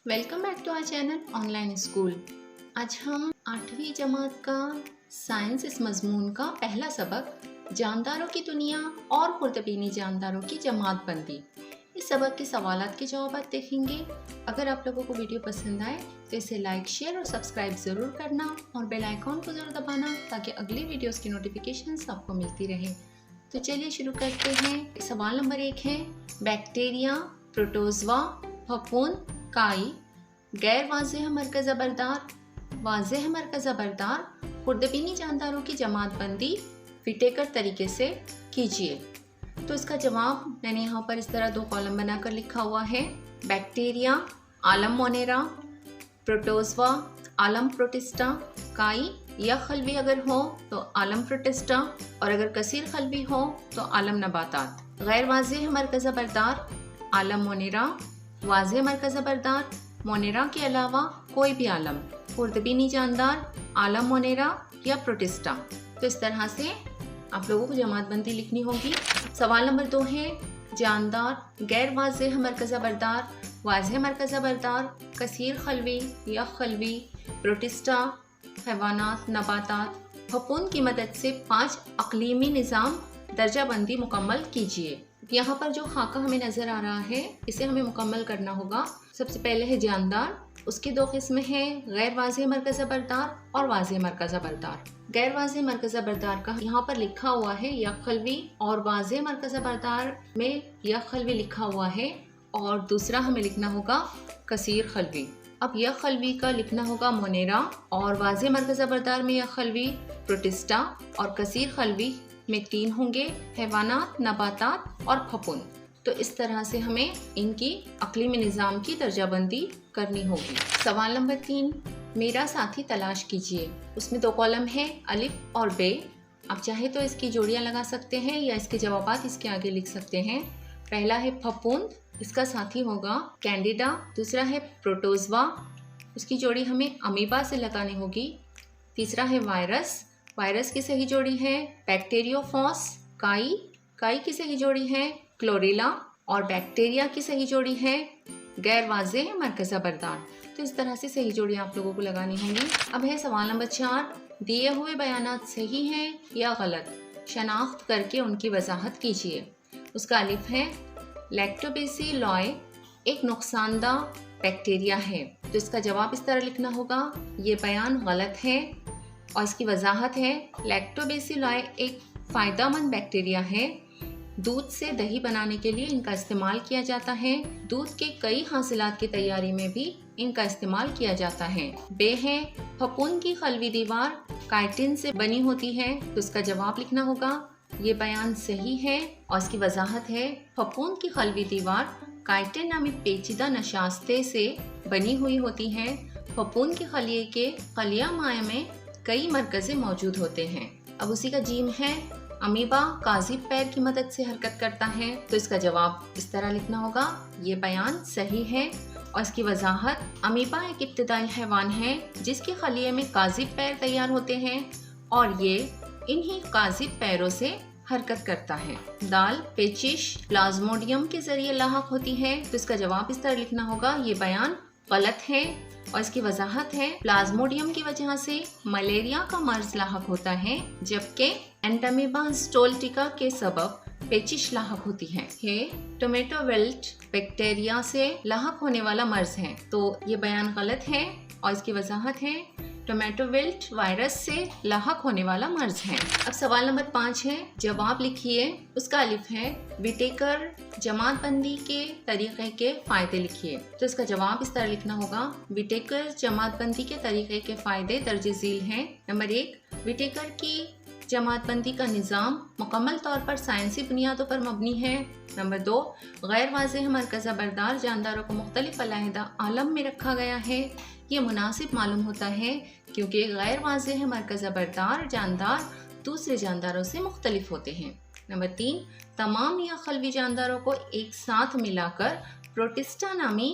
Welcome back to our channel online school. आज हम 8वीं जमात का साइंस इस मजमून का पहला सबक जानदारों की दुनिया और खुर्दबीनी जानदारों की जमात बंदी, इस सबक के सवालात के जवाब देखेंगे। अगर आप लोगों को वीडियो पसंद आए तो इसे लाइक, शेयर और सब्सक्राइब ज़रूर करना और बेल आइकॉन को ज़रूर दबाना ताकि अगली वीडियोस की नोटिफिकेशंस आपको मिलती रहे। तो चलिए शुरू करते हैं। सवाल नंबर 1 है, बैक्टीरिया, प्रोटोजवा, फफूंद, काई गैर वाज़ेह मरकज़ बरदार, वाज़ेह मरकज़ बरदार खुर्दबीनी जानदारों की जमात बंदी विटेकर तरीके से कीजिए। तो इसका जवाब मैंने यहाँ पर इस तरह 2 कॉलम बनाकर लिखा हुआ है। बैक्टीरिया आलम मोनेरा, प्रोटोजवा आलम प्रोटिस्टा, काई या खलवी अगर हो तो आलम प्रोटिस्टा और अगर कसीर खलवी हो तो आलम नबातात। गैर वाज़ेह मरकज़ बरदार आलम मोनेरा, वाज़ेह मरकज़ बरदार मोनेरा के अलावा कोई भी आलम, खुर्दबीनी जानदार आलम मोनेरा या प्रोटिस्टा। तो इस तरह से आप लोगों को जमातबंदी लिखनी होगी। सवाल नंबर 2 है, जानदार गैर वाज़ेह मरकज़ बरदार, वाज़ेह मरकज़ बरदार, कसीर खलवी या खलवी, प्रोटिस्टा, हैवानात, नबातात, फफूंद की मदद से 5 अक़लीमी निज़ाम दर्जा बंदी मुकम्मल कीजिए। यहाँ पर जो खाका हमें नज़र आ रहा है इसे हमें मुकम्मल करना होगा। सबसे पहले है जानदार, उसकी 2 किस्में हैं, गैर वाज़ेह मरकज़ बरदार और वाज़ेह मरकज़ बरदार। गैर वाज़ेह मरकज़ बरदार का यहाँ पर लिखा हुआ है या खलवी और वाज़ेह मरकज़ बरदार में या खलवी लिखा हुआ है और दूसरा हमें लिखना होगा कसीर खलवी। अब यह खलवी का लिखना होगा मोनेरा और वाज़ेह मरकज़ बरदार में यह खलवी प्रोटिस्टा और कसीर खलवी में 3 होंगे, हैवानात, नबातात और फफूंद। तो इस तरह से हमें इनकी अक़लीमी निज़ाम की दर्जाबंदी करनी होगी। सवाल नंबर 3, मेरा साथी तलाश कीजिए। उसमें 2 कॉलम है, अलिफ और बे। आप चाहे तो इसकी जोड़ियाँ लगा सकते हैं या इसके जवाबात इसके आगे लिख सकते हैं। पहला है फफूंद, इसका साथी होगा कैंडिडा। दूसरा है प्रोटोजवा, उसकी जोड़ी हमें अमीबा से लगानी होगी। तीसरा है वायरस, वायरस की सही जोड़ी है बैक्टीरियोफॉस। काई, काई की सही जोड़ी है क्लोरेला और बैक्टीरिया की सही जोड़ी है गैर वाज़ेह मरकज़ बरदार। तो इस तरह से सही जोड़ी आप लोगों को लगानी होंगी। अब है सवाल नंबर 4, दिए हुए बयानात सही हैं या गलत, शनाख्त करके उनकी वजाहत कीजिए। उसका अलिफ है, लैक्टोबैसिलॉय एक नुकसानदा बैक्टीरिया है। तो इसका जवाब इस तरह लिखना होगा, ये बयान गलत है और इसकी वजाहत है, लैक्टोबैसिलॉय एक फ़ायदेमंद बैक्टीरिया है। दूध से दही बनाने के लिए इनका इस्तेमाल किया जाता है। दूध के कई हासिलात की तैयारी में भी इनका इस्तेमाल किया जाता है। बे है, फफूंद की खलवी दीवार काइटिन से बनी होती है। तो इसका जवाब लिखना होगा, ये बयान सही है और इसकी वजाहत है, फफूंद की खलवी दीवार काइटिन नामी पेचीदा नशास्ते से बनी हुई होती है। फफूंद के खलिए के खलिया माए में कई मरकज़े मौजूद होते हैं। अब उसी का जीम है, अमीबा काज़िब पैर की मदद से हरकत करता है। तो इसका जवाब इस तरह लिखना होगा, ये बयान सही है और इसकी वजाहत, अमीबा एक इब्तिदाई हैवान है जिसके खलिए में काज़िब पैर तैयार होते हैं और ये इन्हीं काज़िब पैरों से हरकत करता है। दाल पेचिश प्लाज्मोडियम के जरिए लाहक होती है। तो इसका जवाब इस तरह लिखना होगा, ये बयान गलत है और इसकी वजाहत है, प्लाज्मोडियम की वजह से मलेरिया का मर्ज लाहक होता है जबकि एंटामीबा स्टोल्टिका के सबब पेचिश लाहक होती है। टोमेटो विल्ट बैक्टीरिया से लाहक होने वाला मर्ज है। तो ये बयान गलत है और इसकी वजाहत है, टोमेटो विल्ट वायरस से लाहक होने वाला मर्ज है। अब सवाल नंबर 5 है, जवाब लिखिए। उसका अलिफ है, विटेकर जमातबंदी के तरीक़े के फ़ायदे लिखिए। तो इसका जवाब इस तरह लिखना होगा, विटेकर जमातबंदी के तरीक़े के फ़ायदे दर्ज झील हैं। नंबर 1, विटेकर की जमातबंदी का निज़ाम मुकम्मल तौर पर साइंसी बुनियादों पर मबनी है। नंबर 2, गैर वाज़ेह मरकज़ बरदार जानदारों को मुख्तलिफ अलहदा आलम में रखा गया है। ये मुनासिब मालूम होता है क्योंकि गैर वाज़ेह मरकज़ बरदार जानदार दूसरे जानदारों से मुख्तलिफ होते हैं। नंबर 3, तमाम या खलवी जानदारों को एक साथ मिलाकर प्रोटिस्टा नामी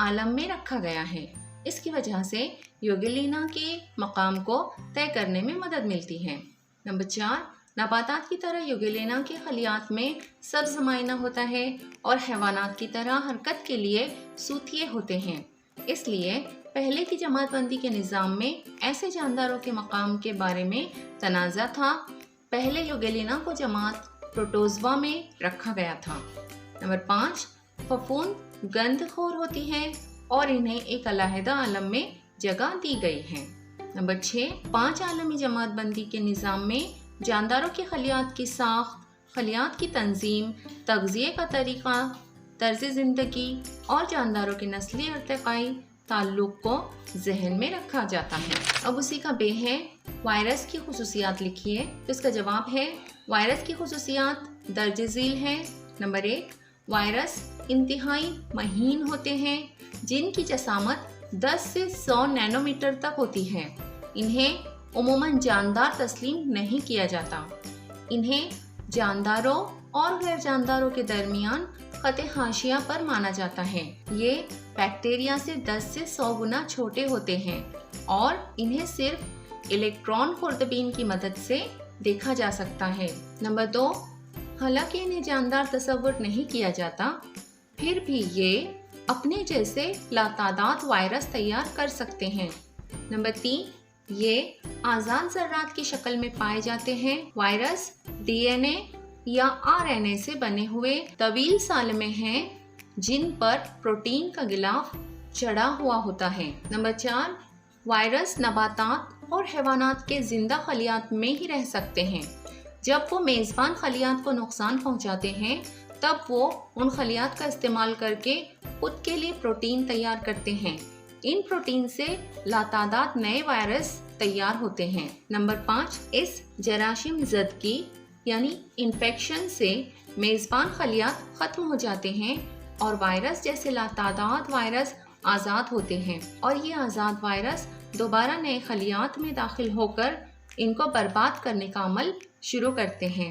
आलम में रखा गया है। इसकी वजह से यूगिलिना के मकाम को तय करने में मदद मिलती है। नंबर 4, नबातात की तरह यूगिलिना के खलियात में सब्ज़ मायना होता है और हैवानात की तरह हरकत के लिए सूतिये होते हैं। इसलिए पहले की जमातबंदी के निज़ाम में ऐसे जानदारों के मकाम के बारे में तनाज़ा था। पहले यूगेलिना को जमात प्रोटोज़वा में रखा गया था। नंबर 5, फफूंद गंधखोर होती हैं और इन्हें एक अलहदा आलम में जगह दी गई है। नंबर 6, 5 आलमी जमातबंदी के निज़ाम में जानदारों की खलियात की साख्त, खलियात की तंजीम, तग़ज़िये का तरीक़ा, तर्ज़ ज़िंदगी और जानदारों के नस्ली इर्तिक़ाई ताल्लुक़ को जहन में रखा जाता है। अब उसी का बे है वायरस की खुसूसियात लिखिए। तो इसका जवाब है वायरस की खुसूसियात दर्ज झील है। नंबर 1, वायरस इंतहाई महीन होते हैं जिनकी जसामत 10 से 100 नैनोमीटर तक होती है। इन्हें उमूमन जानदार तस्लीम नहीं किया जाता। इन्हें जानदारों और गैर जानदारों के दरमियान ख़त हाशिया पर माना जाता है। ये बैक्टीरिया से 10 से 100 गुना छोटे होते हैं और इन्हें सिर्फ इलेक्ट्रॉन खुर्दबीन की मदद से देखा जा सकता है। नंबर 2, हालांकि इन्हें जानदार तस्वुर नहीं किया जाता, फिर भी ये अपने जैसे लातादाद वायरस तैयार कर सकते हैं। नंबर 3, ये आज़ाद ज़र्रात की शक्ल में पाए जाते हैं। वायरस DNA या RNA से बने हुए तवील सालमे हैं जिन पर प्रोटीन का गिलाफ चढ़ा हुआ होता है। नंबर 4, वायरस नबातात और हैवानात के जिंदा खलियात में ही रह सकते हैं। जब वो मेज़बान खलियात को नुकसान पहुंचाते हैं तब वो उन खलियात का इस्तेमाल करके खुद के लिए प्रोटीन तैयार करते हैं। इन प्रोटीन से लातादाद नए वायरस तैयार होते हैं। नंबर 5, इस जराशीम ज़दगी यानी इन्फेक्शन से मेज़बान खलियात ख़त्म हो जाते हैं और वायरस जैसे लातादाद वायरस आज़ाद होते हैं और ये आज़ाद वायरस दोबारा नए खलियात में दाखिल होकर इनको बर्बाद करने का अमल शुरू करते हैं।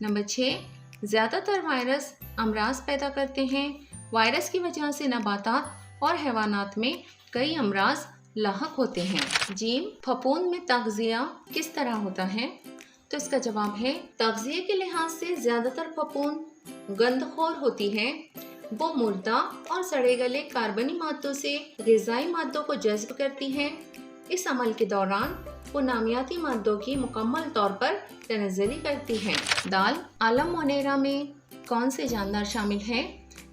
नंबर 6, ज़्यादातर वायरस अमराज पैदा करते हैं। वायरस की वजह से नबातात और हैवानात में कई अमराज लाहक होते हैं। जीम, फफूंद में तग़ज़िया किस तरह होता है? तो इसका जवाब है तग़ज़िये के लिहाज से ज़्यादातर फफूंद गंधखोर होती है। वो मुर्दा और सड़े गले कार्बनी मादों से ग़िज़ाई मादों को जज़्ब करती है। इस अमल के दौरान वो नामियाती मादों की मुकम्मल तौर पर तनज़्ज़ुली करती है। दाल, आलम मोनेरा में कौन से जानदार शामिल हैं?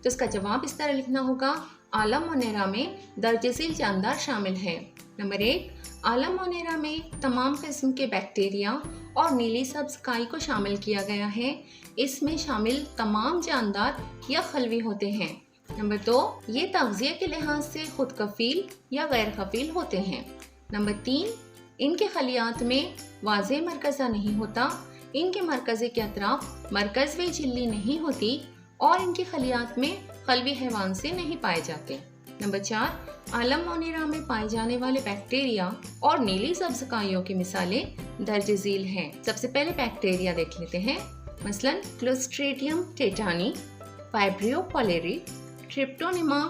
तो इसका जवाब इस तरह लिखना होगा, आलम मोनेरा में दर्ज-ए-ज़ील जानदार शामिल है। नंबर 1, आलम मोनेरा में तमाम किस्म के बैक्टीरिया और नीली सब्ज काई को शामिल किया गया है। इसमें शामिल तमाम जानदार या खलवी होते हैं। नंबर 2, ये तग़ज़िये के लिहाज से खुद कफ़ील या गैर कफ़ील होते हैं। नंबर 3, इनके खलियात में वाज़े मरकज़ा नहीं होता। इनके मरकज़े के अतराफ मरकज़ व झिल्ली नहीं होती और इनके खलियात में खलवी हैवान से नहीं पाए जाते। नंबर 4, आलम मोनेरा में पाए जाने वाले बैक्टीरिया और नीली सब्ज काइयों की मिसालें दर्ज झील हैं। सबसे पहले बैक्टीरिया देख लेते हैं। मसलन clostridium tetani, vibrio cholerae, treponema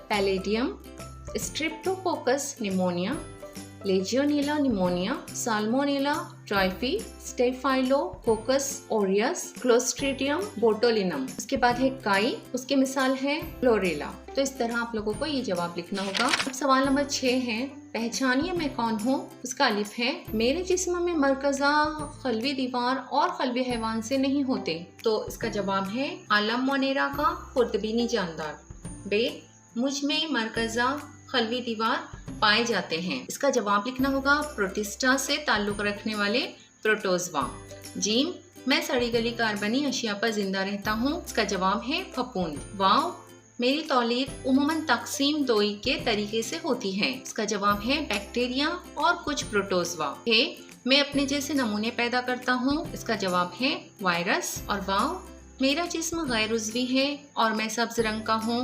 pallidum, streptococcus pneumoniae, legionella pneumoniae, salmonella typhi, staphylococcus aureus, clostridium botulinum. उसके बाद है काई, उसकी मिसाल है क्लोरेला। तो इस तरह आप लोगों को ये जवाब लिखना होगा। अब सवाल नंबर 6 है, पहचानिए मैं कौन हूँ। उसका अलिफ है, मेरे जिस्म में मरकज़ा खलवी दीवार और खलवी हैवान से नहीं होते। तो इसका जवाब है आलम मोनेरा का खुर्दबीनी जानदार। बे, मुझ में मरकज़ा खलवी दीवार पाए जाते हैं। इसका जवाब लिखना होगा प्रोटिस्टा से ताल्लुक़ रखने वाले प्रोटोज़वा। जीम, मैं सड़ी गली कार्बनी अशिया पर जिंदा रहता हूँ। इसका जवाब है फफूंद। वाव, मेरी तौलीद उमूमन तकसीम दोई के तरीके से होती है। इसका जवाब है बैक्टीरिया और कुछ प्रोटोज़वा। है, मैं अपने जैसे नमूने पैदा करता हूँ। इसका जवाब है वायरस। और वाव, मेरा जिस्म गैर उज़वी है और मैं सब्ज रंग का हूँ।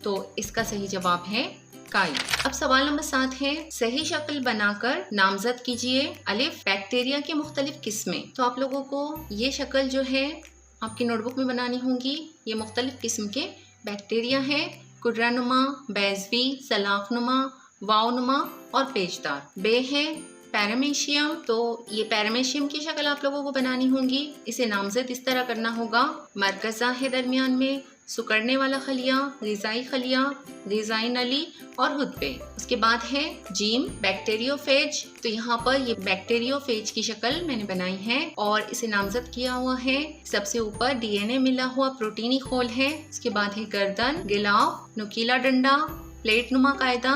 तो इसका सही जवाब है काई। अब सवाल नंबर 7 है, सही शक्ल बनाकर नामजद कीजिए। अलिफ, बैक्टीरिया की मुख्तलिफ किस्में। तो आप लोगों को ये शक्ल जो है आपकी नोटबुक में बनानी होगी। ये मुख्तलिफ किस्म के बैक्टीरिया है, कुर्रानुमा, बैज़वी, सलाखनुमा, वावनुमा और पेचदार। बे है पैरामीशियम। तो ये पैरामीशियम की शक्ल आप लोगों को बनानी होगी। इसे नामजद इस तरह करना होगा, मरकज़ा है दरमियान में, सुकड़ने वाला खलिया, ग़िज़ाई खलिया, ग़िज़ाई नली और हुद्बे। उसके बाद है जीम बैक्टीरियोफेज। तो यहाँ पर ये बैक्टीरियोफेज की शक्ल मैंने बनाई है और इसे नामजद किया हुआ है। सबसे ऊपर डीएनए मिला हुआ प्रोटीनी खोल है। उसके बाद है गर्दन, गिलाव, नुकीला डंडा, प्लेट नुमा कायदा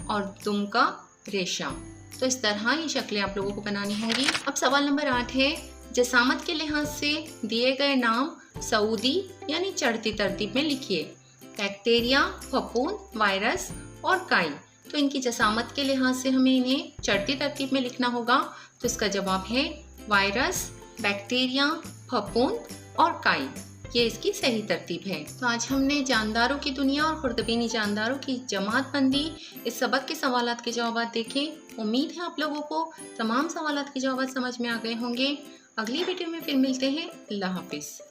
और दुम का रेशा। तो इस तरह ये शक्लें आप लोगों को बनानी होंगी। अब सवाल नंबर 8 है, जसामत के लिहाज से दिए गए नाम सऊदी यानी चढ़ती तरतीब में लिखिए। बैक्टीरिया, फफूंद, वायरस और काई। तो इनकी जसामत के लिहाज से हमें इन्हें चढ़ती तरतीब में लिखना होगा। तो इसका जवाब है वायरस, बैक्टीरिया, फफूंद और काई। ये इसकी सही तरतीब है। तो आज हमने जानदारों की दुनिया और खुर्दबीनी जानदारों की जमात बंदी इस सबक के सवालात के जवाब देखे। उम्मीद है आप लोगों को तमाम सवालात के जवाब समझ में आ गए होंगे। अगली वीडियो में फिर मिलते हैं। अल्लाह हाफिज़।